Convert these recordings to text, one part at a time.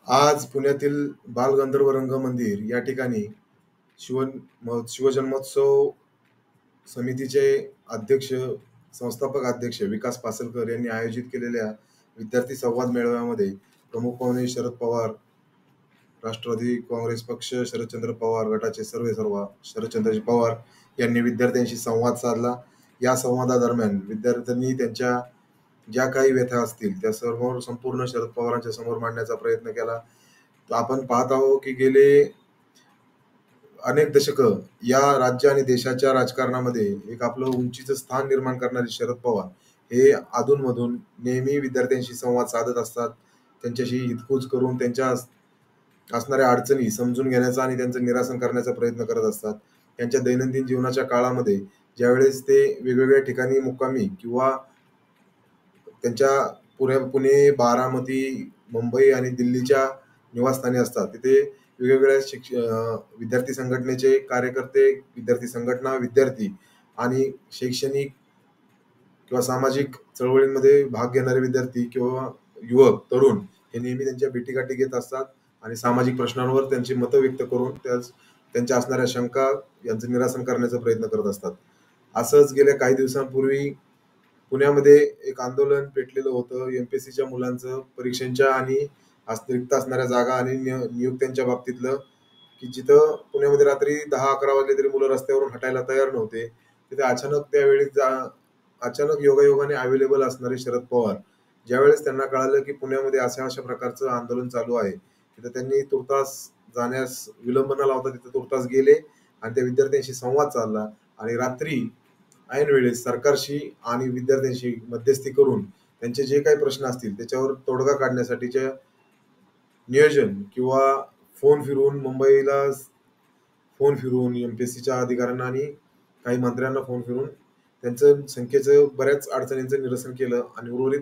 आज पुण्यातील बालगंधर्व रंगमंदिर या ठिकाणी शिवजन्मोत्सव समितीचे अध्यक्ष, संस्थापक अध्यक्ष विकास पासलकर यांनी आयोजित केलेल्या विद्यार्थी संवाद मेळाव्यामध्ये प्रमुख पाहुणे शरद पवार, राष्ट्रवादी काँग्रेस पक्ष, शरदचंद्र पवार गटाचे सर्वेसर्वा शरदचंद्रजी पवार यांनी विद्यार्थ्यांशी संवाद साधला. या संवादादरम्यान विद्यार्थ्यांनी त्यांच्या ज्या काही व्यथा असतील त्या सर्व संपूर्ण शरद पवारांच्या समोर मांडण्याचा प्रयत्न केला. तर आपण पाहत आहोत की गेले अनेक दशकं या राज्य आणि देशाच्या राजकारणामध्ये एक आपलं उंचीचं स्थान निर्माण करणारे शरद पवार हे अधूनमधून नेहमी विद्यार्थ्यांशी संवाद साधत असतात. त्यांच्याशी हितगुज करून त्यांच्या असणाऱ्या अडचणी समजून घेण्याचा आणि त्यांचं निरासन करण्याचा प्रयत्न करत असतात. त्यांच्या दैनंदिन जीवनाच्या काळामध्ये ज्यावेळेस ते वेगवेगळ्या ठिकाणी मुक्कामी किंवा त्यांच्या पुणे, बारामती, मुंबई आणि दिल्लीच्या निवासस्थानी असतात, तिथे वेगवेगळ्या विद्यार्थी संघटनेचे कार्यकर्ते, विद्यार्थी संघटना, विद्यार्थी आणि शैक्षणिक किंवा सामाजिक चळवळींमध्ये भाग घेणारे विद्यार्थी किंवा युवक, तरुण हे नेहमी त्यांच्या भेटीगाठी घेत असतात आणि सामाजिक प्रश्नांवर त्यांची मतं व्यक्त करून त्यांच्या असणाऱ्या शंका यांचं निरासन करण्याचा प्रयत्न करत असतात. असंच गेल्या काही दिवसांपूर्वी पुण्यामध्ये एक आंदोलन पेटलेलं होतं एमपीएससीच्या मुलांचं परीक्षांच्या आणि रिक्त असणाऱ्या जागा आणि नियुक्त्यांच्या बाबतीतलं, की जिथं पुण्यामध्ये रात्री 10-11 वाजले तरी मुलं रस्त्यावरून हटायला तयार नव्हते. तिथे अचानक योगायोगाने अवेलेबल असणारे शरद पवार ज्यावेळेस त्यांना कळालं की पुण्यामध्ये अशा प्रकारचं आंदोलन चालू आहे, तिथं त्यांनी तुर्तास जाण्यास विलंब न लावता तिथे तुर्तास गेले आणि त्या विद्यार्थ्यांशी संवाद साधला आणि रात्री ऐन वेळेस सरकारशी आणि विद्यार्थ्यांशी मध्यस्थी करून त्यांचे जे काही प्रश्न असतील त्याच्यावर तोडगा काढण्यासाठीच्या नियोजन किंवा फोन फिरून एमपीएससीच्या अधिकाऱ्यांना आणि काही मंत्र्यांना फोन फिरून त्यांचं संख्येचं बऱ्याच अडचणींचं निरसन केलं आणि उर्वरित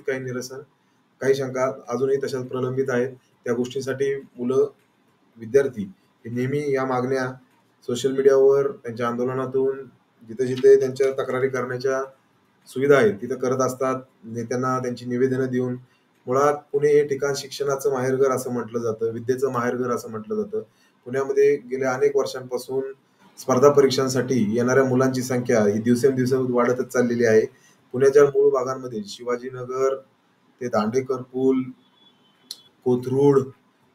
काही शंका अजूनही तशाच प्रलंबित आहेत. त्या गोष्टींसाठी विद्यार्थी हे नेहमी या मागण्या सोशल मीडियावर त्यांच्या आंदोलनातून जिथे जिथे त्यांच्या तक्रारी करण्याच्या सुविधा आहेत तिथं करत असतात. नेत्यांना त्यांची निवेदनं देऊन मुळात पुणे हे ठिकाण शिक्षणाचं माहेरघर असं म्हटलं जातं, विद्येचं माहेरघर असं म्हटलं जातं. पुण्यामध्ये गेल्या अनेक वर्षांपासून स्पर्धा परीक्षांसाठी येणाऱ्या मुलांची संख्या ही दिवसेंदिवस वाढतच चाललेली आहे. पुण्याच्या मूळ भागांमध्ये शिवाजीनगर ते दांडेकर पूल, कोथरूड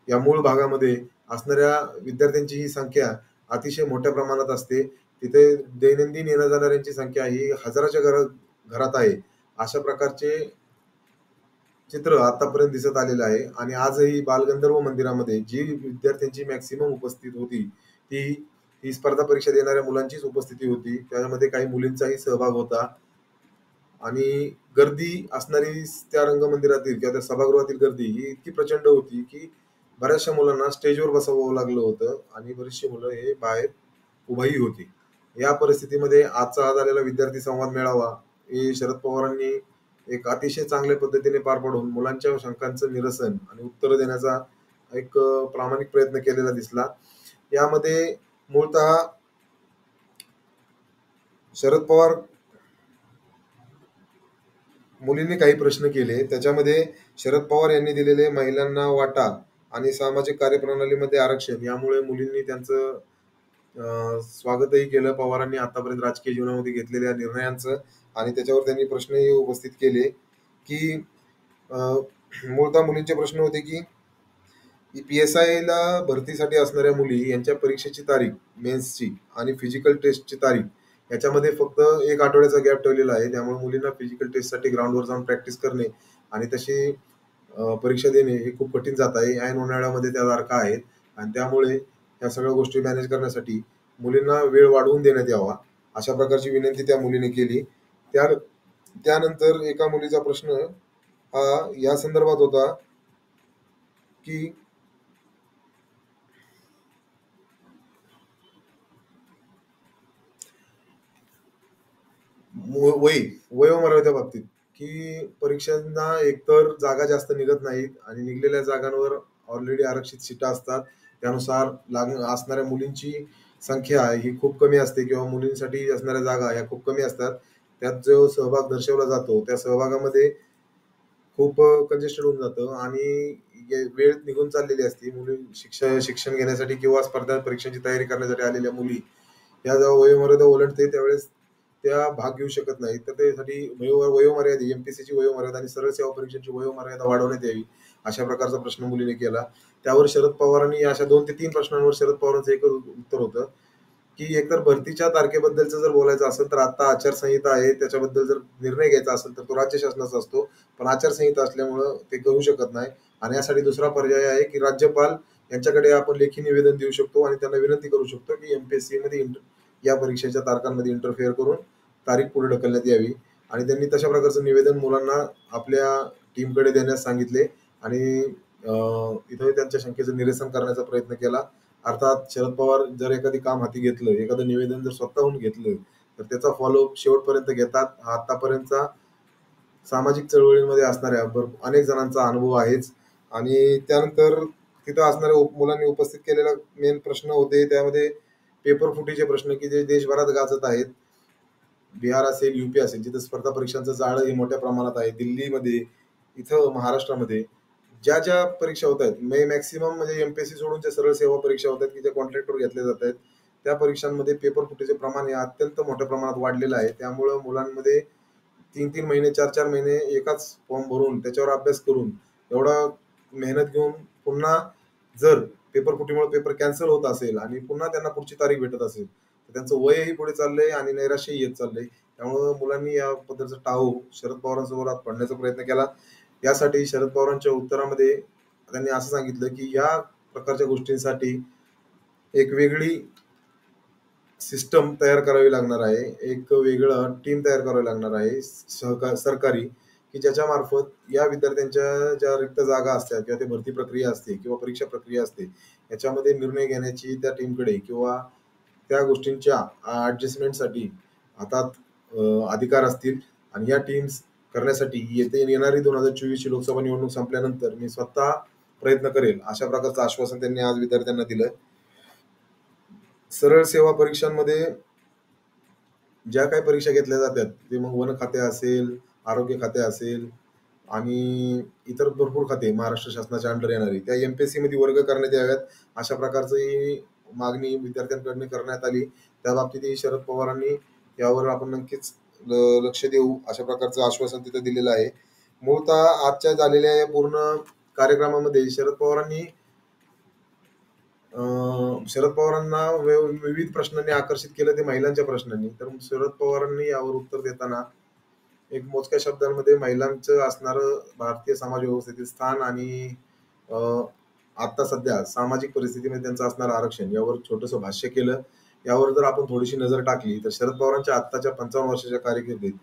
या मूळ भागामध्ये असणाऱ्या विद्यार्थ्यांची ही संख्या अतिशय मोठ्या प्रमाणात असते. तिथे दैनंदिन येण्या जाणाऱ्यांची संख्या ही हजाराच्या घरात आहे. अशा प्रकारचे चित्र आतापर्यंत दिसत आलेलं आहे आणि आजही बालगंधर्व मंदिरामध्ये जी विद्यार्थ्यांची मॅक्सिमम उपस्थित होती ती स्पर्धा परीक्षा देणाऱ्या मुलांचीच उपस्थिती होती. त्यामध्ये काही मुलींचाही सहभाग होता आणि गर्दी असणारी त्या रंगमंदिरातील किंवा त्या सभागृहातील गर्दी ही इतकी प्रचंड होती की बऱ्याचशा मुलांना स्टेजवर बसवावं लागलं होतं आणि बरीचशी मुलं हे बाहेर उभाही होती. या परिस्थितीमध्ये आजचा हा झालेला विद्यार्थी संवाद मेळावा हे शरद पवारांनी एक अतिशय चांगल्या पद्धतीने पार पाडून मुलांच्या शंकांचं निरसन आणि उत्तर देण्याचा एक प्रामाणिक प्रयत्न केलेला दिसला. यामध्ये मूळतः शरद पवार मुलींनी काही प्रश्न केले, त्याच्यामध्ये शरद पवार यांनी दिलेले महिलांना वाटा आणि सामाजिक कार्यप्रणालीमध्ये आरक्षण यामुळे मुलींनी त्यांचं स्वागतही केलं पवारांनी आतापर्यंत राजकीय जीवनामध्ये घेतलेल्या निर्णयांचं आणि त्याच्यावर त्यांनी प्रश्नही उपस्थित केले की मूळतः मुलींचे प्रश्न होते की PSI ला भरतीसाठी असणाऱ्या मुली यांच्या परीक्षेची तारीख, मेन्सची आणि फिजिकल टेस्टची तारीख याच्यामध्ये फक्त 1 आठवड्याचा गॅप ठेवलेला आहे. त्यामुळे मुलींना फिजिकल टेस्टसाठी ग्राउंडवर जाऊन प्रॅक्टिस करणे आणि तशी परीक्षा देणे हे खूप कठीण जात आहे. ऐन उन्हाळ्यामध्ये त्या तारखा आहेत आणि त्यामुळे या सगळ्या गोष्टी मॅनेज करण्यासाठी मुलींना वेळ वाढवून देण्यात यावा अशा प्रकारची विनंती त्या मुलीने केली. त्यानंतर एका मुलीचा प्रश्न हा या संदर्भात होता की वयोमर्यादेच्या बाबतीत की परीक्षांना एकतर जागा जास्त निघत नाहीत आणि निघलेल्या जागांवर ऑलरेडी आरक्षित सीटा असतात. त्यानुसार असणाऱ्या मुलींची संख्या ही खूप कमी असते किंवा मुलींसाठी असणाऱ्या जागा ह्या खूप कमी असतात. त्यात जो सहभाग दर्शवला जातो त्या सहभागामध्ये खूप कंजेस्टेड होऊन जातं आणि वेळ निघून चाललेली असते. मुली शिक्षण घेण्यासाठी किंवा स्पर्धा परीक्षांची तयारी करण्यासाठी आलेल्या मुली या जेव्हा वयोमर्यादा ओलांडते त्यावेळेस त्या भाग घेऊ शकत नाही. तर त्यासाठी वयोमर्यादा एमपीसीची वयोमर्यादा आणि सरळ सेवा परीक्षांची वयोमर्यादा वाढवण्यात यावी, अशा प्रकारचा प्रश्न मुलीने केला. त्यावर शरद पवारांनी अशा 2 ते 3 प्रश्नांवर शरद पवारांचं एकच उत्तर होतं, की एकतर भरतीच्या तारखेबद्दलचं जर बोलायचं असेल तर आता आचारसंहिता आहे, त्याच्याबद्दल जर निर्णय घ्यायचा असेल तर तो राज्य शासनाचा असतो. पण आचारसंहिता असल्यामुळं ते करू शकत नाही. आणि यासाठी दुसरा पर्याय आहे, की राज्यपाल यांच्याकडे आपण लेखी निवेदन देऊ शकतो आणि त्यांना विनंती करू शकतो, की एमपीएससी मध्ये या परीक्षेच्या तारखांमध्ये इंटरफेअर करून तारीख पुढे ढकलण्यात यावी. आणि त्यांनी तशा प्रकारचं निवेदन मुलांना आपल्या टीमकडे देण्यास सांगितले आणि इथं त्यांच्या शंकेचं निरसन करण्याचा प्रयत्न केला. अर्थात शरद पवार जर एखादी काम हाती घेतलं, एखादं निवेदन जर स्वतःहून घेतलं, तर त्याचा फॉलोअप शेवटपर्यंत घेतात. हा आतापर्यंतचा सामाजिक चळवळींमध्ये असणाऱ्या अनेक जणांचा अनुभव आहेच. आणि त्यानंतर तिथं असणाऱ्या मुलांनी उपस्थित केलेला मेन प्रश्न होते त्यामध्ये पेपर फुटीचे प्रश्न, की जे देशभरात गाजत आहेत. बिहार असेल, यूपी असेल, जिथे स्पर्धा परीक्षांचं जाळं हे मोठ्या प्रमाणात आहे. दिल्लीमध्ये, इथं महाराष्ट्रामध्ये ज्या ज्या परीक्षा होत आहेत, मॅक्सिमम म्हणजे एमपीएससी सोडून ज्या सरळ सेवा परीक्षा होत आहेत, की ज्या कॉन्ट्रॅक्टवर घेतल्या जात आहेत, त्या परीक्षांमध्ये पेपर फुटीचे प्रमाण हे अत्यंत मोठ्या प्रमाणात वाढलेलं आहे. त्यामुळं मुलांमध्ये 3-3 महिने, 4-4 महिने एकाच फॉर्म भरून त्याच्यावर अभ्यास करून एवढा मेहनत घेऊन पुन्हा जर पेपर फुटीमुळे पेपर कॅन्सल होत असेल आणि पुन्हा त्यांना पुढची तारीख भेटत असेल, तर त्यांचं वयही पुढे चाललंय आणि नैराश्यही येत चाललंय. त्यामुळं मुलांनी या पद्धतीचा टाळू शरद पवारांसोबत पडण्याचा प्रयत्न केला. यासाठी शरद पवारांच्या उत्तरामध्ये त्यांनी असं सांगितलं, की या प्रकारच्या गोष्टींसाठी एक वेगळी सिस्टम तयार करावी लागणार आहे. एक वेगळं टीम तयार करावी लागणार आहे सरकारी, की ज्याच्या मार्फत या विद्यार्थ्यांच्या ज्या रिक्त जागा असतात किंवा ते भरती प्रक्रिया असते किंवा परीक्षा प्रक्रिया असते, याच्यामध्ये निर्णय घेण्याची त्या टीमकडे किंवा त्या गोष्टींच्या ॲडजस्टमेंटसाठी हातात अधिकार असतील. आणि या टीम्स करण्यासाठी येणारी 2024 ची लोकसभा निवडणूक संपल्यानंतर मी स्वतः प्रयत्न करेल, अशा प्रकारचं आश्वासन त्यांनी आज विद्यार्थ्यांना दिलं. सरळ सेवा परीक्षांमध्ये ज्या काही परीक्षा घेतल्या जातात, ते मग वन खाते असेल, आरोग्य खाते असेल आणि इतर भरपूर खाते महाराष्ट्र शासनाच्या अंडर येणारी, त्या एमपीएससी मध्ये वर्ग करण्यात याव्यात, अशा प्रकारची मागणी विद्यार्थ्यांकडून करण्यात आली. त्या बाबतीतही शरद पवारांनी यावर आपण नक्कीच लक्ष देऊ, अशा प्रकारचं आश्वासन तिथं दिलेलं आहे. मूळतः आजच्या झालेल्या या पूर्ण कार्यक्रमामध्ये शरद पवारांना विविध प्रश्नांनी आकर्षित केलं, ते महिलांच्या प्रश्नांनी. तर शरद पवारांनी यावर उत्तर देताना एक मोजक्या शब्दांमध्ये महिलांचं असणारं भारतीय समाज व्यवस्थेतील स्थान आणि अं, आता सध्या सामाजिक परिस्थितीमध्ये त्यांचं असणारं आरक्षण यावर छोटंसं भाष्य केलं. यावर जर आपण थोडीशी नजर टाकली तर शरद पवारांच्या आत्ताच्या 55 वर्षाच्या कारकिर्दीत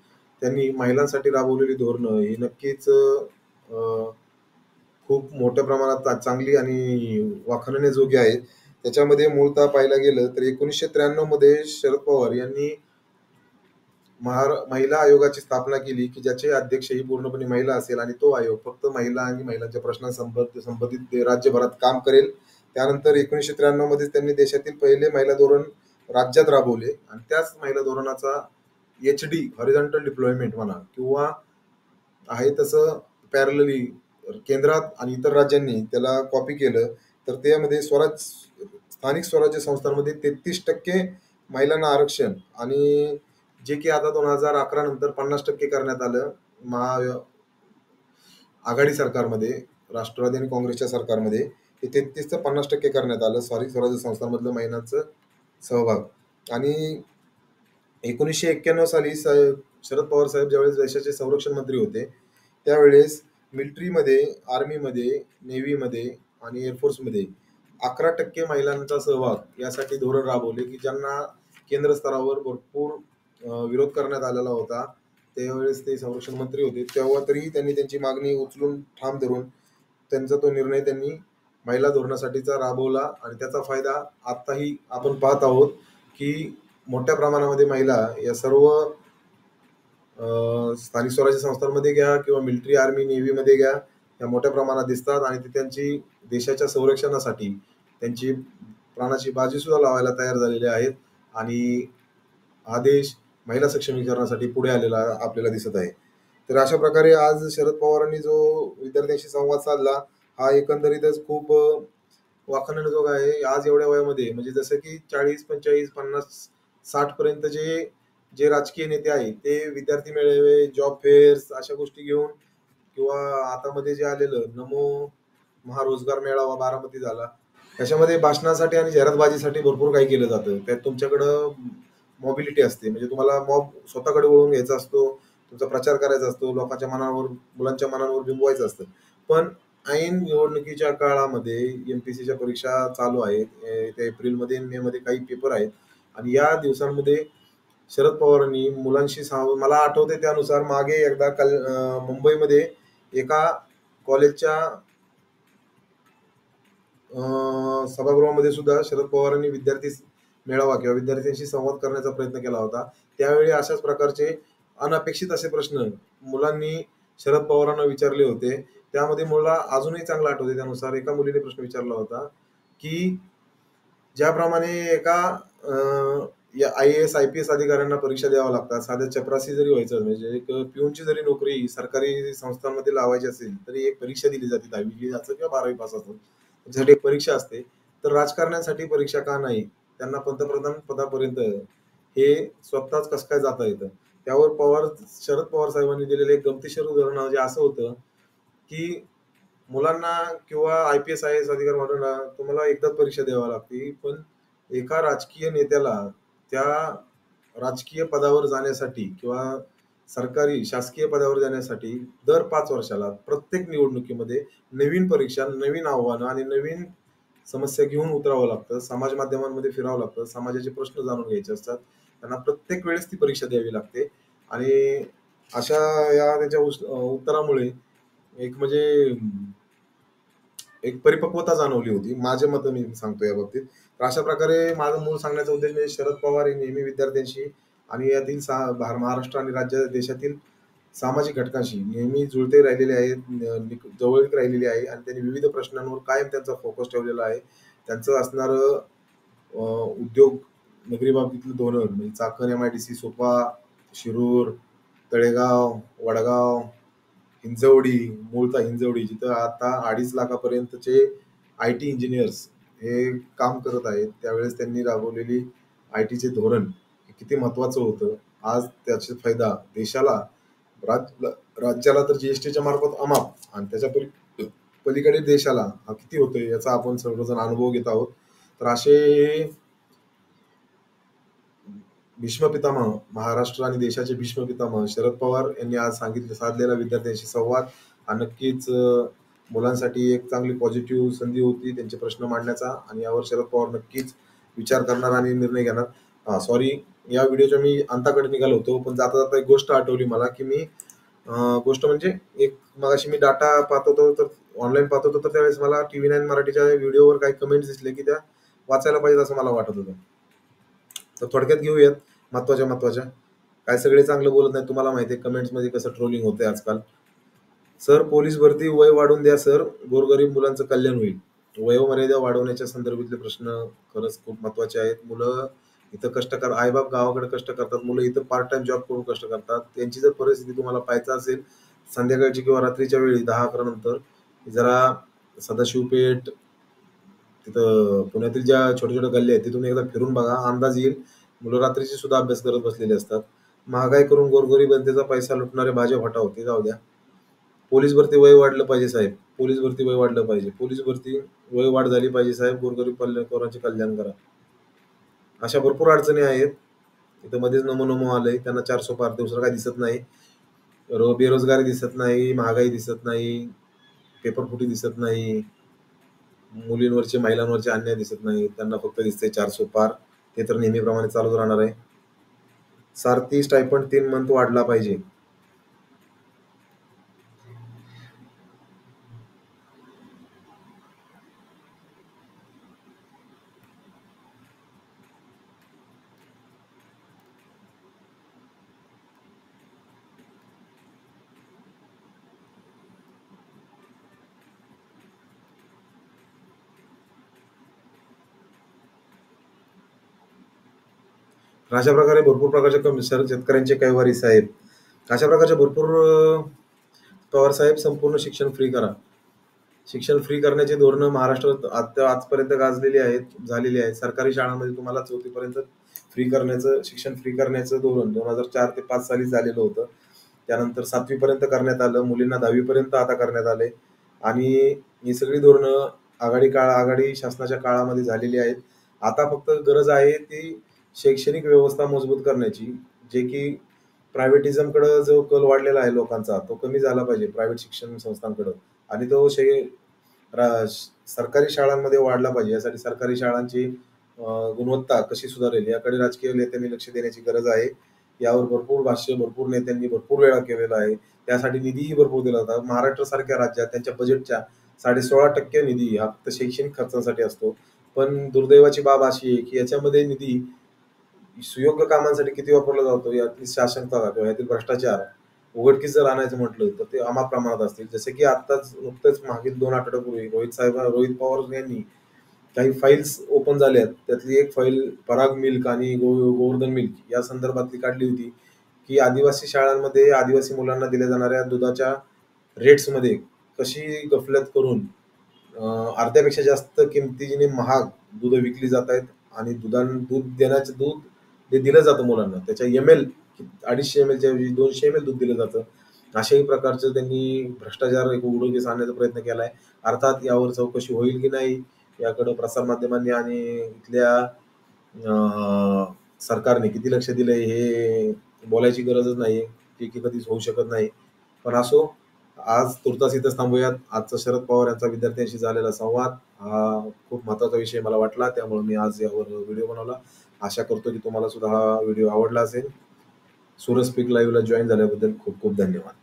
त्यांनी महिलांसाठी राबवलेली धोरणं ही नक्कीच खूप मोठ्या प्रमाणात चांगली आणि वाखाणण्याजोगी आहेत. त्याच्यामध्ये मूळतः पाहायला गेलं तर 1993 मध्ये शरद पवार यांनी महिला आयोगाची स्थापना केली, की ज्याचे अध्यक्ष ही पूर्णपणे महिला असेल आणि तो आयोग फक्त महिला आणि महिलांच्या संबंधित राज्यभरात काम करेल. त्यानंतर 1993 मध्ये त्यांनी देशातील पहिले महिला धोरण राज्यात राबवले आणि त्याच महिला धोरणाचा HD हॉरिझॉन्टल डिप्लॉयमेंट म्हणा किंवा आहे तसं पॅरलली केंद्रात आणि इतर राज्यांनी त्याला कॉपी केलं. तर त्यामध्ये स्थानिक स्वराज्य संस्थांमध्ये 33% महिलांना आरक्षण आणि जे की आता 2011 नंतर 50% करण्यात आलं. आघाडी सरकारमध्ये, राष्ट्रवादी आणि काँग्रेसच्या सरकारमध्ये हे 33 ते 50% करण्यात आलं स्थानिक स्वराज्य संस्थांमधलं महिलांचं सहभाग. आणि 1991 साली शरद पवार साहेब ज्यावेळेस देशाचे संरक्षण मंत्री होते, त्यावेळेस मिलिटरीमध्ये, आर्मीमध्ये, नेव्हीमध्ये आणि एअरफोर्समध्ये 11% महिलांचा सहभाग यासाठी धोरण राबवले, की ज्यांना केंद्र स्तरावर भरपूर विरोध करण्यात आलेला होता. त्यावेळेस ते संरक्षण मंत्री होते. तेव्हा तरीही त्यांनी त्यांची मागणी उचलून ठाम धरून त्यांचा तो निर्णय त्यांनी महिला धोरणासाठीचा राबवला आणि त्याचा फायदा आताही आपण पाहत आहोत, की मोठ्या प्रमाणामध्ये महिला या सर्व स्थानिक स्वराज्य संस्थांमध्ये घ्या किंवा मिलिटरी, आर्मी, नेव्हीमध्ये घ्या, या मोठ्या प्रमाणात दिसतात आणि ते त्यांची देशाच्या संरक्षणासाठी त्यांची प्राणाची बाजी सुद्धा लावायला तयार झालेले आहेत. आणि हा देश महिला सक्षमीकरणासाठी पुढे आलेला आपल्याला दिसत आहे. तर अशा प्रकारे आज शरद पवारांनी जो विद्यार्थ्यांशी संवाद साधला, हा एकंदरीतच खूप वाखाणण्याजोगा आहे. आज एवढ्या वयामध्ये म्हणजे जसं की 40, 45, 50, 60 पर्यंत जे जे राजकीय नेते आहेत, ते विद्यार्थी मेळावे, जॉब फेअर्स अशा गोष्टी घेऊन किंवा आता मध्ये जे आलेलं नमो महारोजगार मेळावा बारामती झाला. त्याच्यामध्ये भाषणासाठी आणि जाहिरातबाजीसाठी भरपूर काही केलं जातं. त्यात तुमच्याकडं मोबिलिटी असते. म्हणजे तुम्हाला मॉब स्वतःकडे वळवून घ्यायचा असतो. तुमचा प्रचार करायचा असतो. लोकांच्या मनावर, मुलांच्या मनावर बिंबवायचं असतं. पण ऐन निवडणुकीच्या काळामध्ये एमपीएससीच्या परीक्षा चालू आहेत. ते एप्रिलमध्ये आणि मेमध्ये काही पेपर आहेत. आणि या दिवसांमध्ये शरद पवारांनी मुलांशी मला आठवतंय त्यानुसार मागे एकदा मुंबईमध्ये एका कॉलेजच्या सभागृहामध्ये सुद्धा शरद पवारांनी विद्यार्थी मेळावा किंवा विद्यार्थ्यांशी संवाद करण्याचा प्रयत्न केला होता. त्यावेळी अशाच प्रकारचे अनपेक्षित असे प्रश्न मुलांनी शरद पवारांना विचारले होते. त्यामध्ये मला अजूनही चांगलं आठवतंय त्यानुसार एका मुलीने प्रश्न विचारला होता, की ज्याप्रमाणे एका या आय-ए-एस, आय-पी-एस अधिकाऱ्यांना परीक्षा द्याव्या लागतात. साध्या चपरासी जरी व्हायचं म्हणजे एक पिऊनची जरी नोकरी सरकारी संस्थांमध्ये लावायची असेल, तरी एक परीक्षा दिली जाते 10वी असो किंवा 12वी पास असो. त्याच्यासाठी एक परीक्षा असते. तर राजकारण्यांसाठी परीक्षा का नाही? त्यांना पंतप्रधान पदापर्यंत हे स्वतःच कसं काय जाता येतं? त्यावर शरद पवार साहेबांनी दिलेलं एक गमतीशीर उदाहरण म्हणजे असं होतं, की मुलांना किंवा आय-पी-एस, आय-ए-एस अधिकारी म्हणून तुम्हाला एकदाच परीक्षा द्यावी लागते. पण एका राजकीय नेत्याला त्या राजकीय पदावर जाण्यासाठी किंवा सरकारी शासकीय पदावर जाण्यासाठी दर 5 वर्षाला प्रत्येक निवडणुकीमध्ये नवीन परीक्षा, नवीन आव्हानं आणि नवीन समस्या घेऊन उतरावं लागतं. समाज माध्यमांमध्ये फिरावं लागतं. समाजाचे प्रश्न जाणून घ्यायचे असतात. त्यांना प्रत्येक वेळेस ती परीक्षा द्यावी लागते आणि अशा या त्याच्या उत्तरामुळे एक म्हणजे एक परिपक्वता जाणवली होती. माझ्या मतं मी सांगतो या बाबतीत. तर अशा प्रकारे माझं मूळ सांगण्याचा उद्देश म्हणजे शरद पवार हे नेहमी विद्यार्थ्यांशी आणि यातील महाराष्ट्र आणि राज्य देशातील सामाजिक घटकांशी नेहमी जुळते राहिलेले आहेत. जवळीक राहिलेली आहे आणि त्यांनी विविध प्रश्नांवर कायम त्यांचा फोकस ठेवलेला आहे. त्यांचं असणारं उद्योग नगरी बाबतीतलं धोरण म्हणजे चाकण एमआयडीसी, सुपा, शिरूर, तळेगाव, वडगाव, हिंजवडी, मूळतः हिंजवडी जिथं आता 2.5 लाखापर्यंतचे आय-टी इंजिनियर्स हे काम करत आहेत. त्यावेळेस त्यांनी राबवलेली आय-टीचे धोरण हे किती महत्वाचं होतं. आज त्याचा फायदा देशाला, राज्याला तर जीएसटीच्या मार्फत अमाप आणि त्याच्या पलीकडे देशाला हा किती होतोय याचा आपण सर्वजण अनुभव घेत आहोत. तर असे भीष्म पितामह, महाराष्ट्र आणि देशाचे भीष्म पितामह शरद पवार यांनी आज साधलेला विद्यार्थ्यांशी संवाद हा नक्कीच मुलांसाठी एक चांगली पॉझिटिव्ह संधी होती त्यांचे प्रश्न मांडण्याचा आणि यावर शरद पवार नक्कीच विचार करणार आणि निर्णय घेणार. सॉरी, या व्हिडिओच्या मी अंताकडे निघालो होतो, पण जाता जाता एक गोष्ट आठवली मला, की मी गोष्ट म्हणजे एक मगाशी मी डाटा पाहत होतो, तर ऑनलाईन पाहत होतो, तर त्यावेळेस मला TV9 मराठीच्या व्हिडिओवर काही कमेंट्स दिसले, की त्या वाचायला पाहिजे असं मला वाटत होतं. तर थोडक्यात घेऊयात महत्वाच्या. काय सगळे चांगलं बोलत नाही. तुम्हाला माहिती आहे कमेंट्समध्ये कसं ट्रोलिंग होतंय आजकाल. सर पोलीस भरती वय वाढून द्या सर, गोरगरीब मुलांचं कल्याण होईल. वयोमर्यादा वाढवण्याच्या संदर्भातले प्रश्न खरंच खूप महत्वाचे आहेत. मुलं इथं आई-बाप गावाकडे कष्ट करतात. मुलं इथं पार्ट टाइम जॉब करून कष्ट करतात. त्यांची जर परिस्थिती तुम्हाला पाहायचं असेल संध्याकाळची किंवा रात्रीच्या वेळी 10-11 नंतर जरा सदाशिवपेठ, तिथं पुण्यातील ज्या छोट्या-छोट्या गल्ल्या आहेत तिथून एकदा फिरून बघा. अंदाज येईल. मुलं रात्रीची सुद्धा अभ्यास करत बसलेले असतात. महागाई करून गोरगरीब जनतेचा पैसा लुटणारे भाजप हटाव, ते जाऊ द्या. पोलीस भरती वय वाढलं पाहिजे साहेब. पोलीस भरती वय वाढलं पाहिजे. पोलीस भरती वय वाढ झाली पाहिजे साहेब. गोरगरीब पोरांचे कल्याण करा. अशा भरपूर अडचणी आहेत. इथं मध्येच नमो नमो आलंय. त्यांना 400 पार, दुसरं काही दिसत नाही. बेरोजगारी दिसत नाही, महागाई दिसत नाही, पेपरफुटी दिसत नाही, मुलींवरचे महिलांवरचे अन्याय दिसत नाही. त्यांना फक्त दिसते 400 पार. ते तर नेहमीप्रमाणे चालूच राहणार आहे. सारथी स्टायपंड 3 मंथ वाढला पाहिजे. अशा प्रकारे भरपूर प्रकारच्या शेतकऱ्यांचे कैवारी साहेब. अशा प्रकारचे भरपूर पवार साहेब संपूर्ण शिक्षण फ्री करा. शिक्षण फ्री करण्याची धोरणं महाराष्ट्रात आता आजपर्यंत झालेली आहेत. सरकारी शाळांमध्ये तुम्हाला 4थी पर्यंत शिक्षण फ्री करण्याचं धोरण 2004 ते 5 साली झालेलं होतं. त्यानंतर 7वी पर्यंत करण्यात आलं. मुलींना 10वी पर्यंत आता करण्यात आले आणि ही सगळी धोरणं आघाडी शासनाच्या काळामध्ये झालेली आहेत. आता फक्त गरज आहे ती शैक्षणिक व्यवस्था मजबूत करण्याची, जे की प्रायव्हेटिझमकडे जो कल वाढलेला आहे लोकांचा, तो कमी झाला पाहिजे प्रायव्हेट शिक्षण संस्थांकडं आणि तो सरकारी शाळांमध्ये वाढला पाहिजे. यासाठी सरकारी शाळांची गुणवत्ता कशी सुधारेल याकडे राजकीय नेत्यांनी लक्ष देण्याची गरज आहे. यावर भरपूर भाष्य भरपूर नेत्यांनी भरपूर वेळा केलेलं आहे. त्यासाठी निधीही भरपूर दिला होता. महाराष्ट्रासारख्या राज्यात त्यांच्या बजेटच्या 16.5% निधी हा फक्त शैक्षणिक खर्चासाठी असतो. पण दुर्दैवाची बाब अशी आहे की याच्यामध्ये निधी सुयोग्य कामांसाठी किती वापरला जातो यातली शासनता किंवा यातील भ्रष्टाचार उघडकीस जर आणायचं म्हटलं तर ते अमाप प्रमाणात असतील. जसे की आत्ताच नुकतेच मागील 2 आठवड्यापूर्वी रोहित पवार यांनी काही फाईल्स ओपन झाल्यात. त्यातली एक फाईल पराग मिल्क आणि गोवर्धन मिल्क या संदर्भातली काढली होती, की आदिवासी शाळांमध्ये आदिवासी मुलांना दिल्या जाणाऱ्या दुधाच्या रेट्समध्ये कशी गफलत करून अर्ध्यापेक्षा जास्त किमतीने महाग दूध विकली जात आहेत आणि दूध जे दिलं जातं मुलांना त्याच्या एम-एल 250 एम-एलच्या ऐवजी 200 एम-एल दूध दिलं जातं. अशाही प्रकारचं त्यांनी भ्रष्टाचार एक उघडकीस आणण्याचा प्रयत्न केलाय. अर्थात यावर चौकशी होईल की नाही याकडं प्रसारमाध्यमांनी आणि इथल्या सरकारने किती लक्ष दिलंय हे बोलायची गरजच नाहीये, की कधीच होऊ शकत नाही. पण असो, आज तुर्तास इथंच थांबूयात. आजचा शरद पवार यांचा विद्यार्थ्यांशी झालेला संवाद हा खूप महत्त्वाचा विषय मला वाटला. त्यामुळे मी आज यावर व्हिडिओ बनवला. आशा करतो की तुम्हाला सुद्धा हा व्हिडिओ आवडला असेल. सूरज स्पीक लाईव्हला जॉईन झाल्याबद्दल खूप खूप धन्यवाद.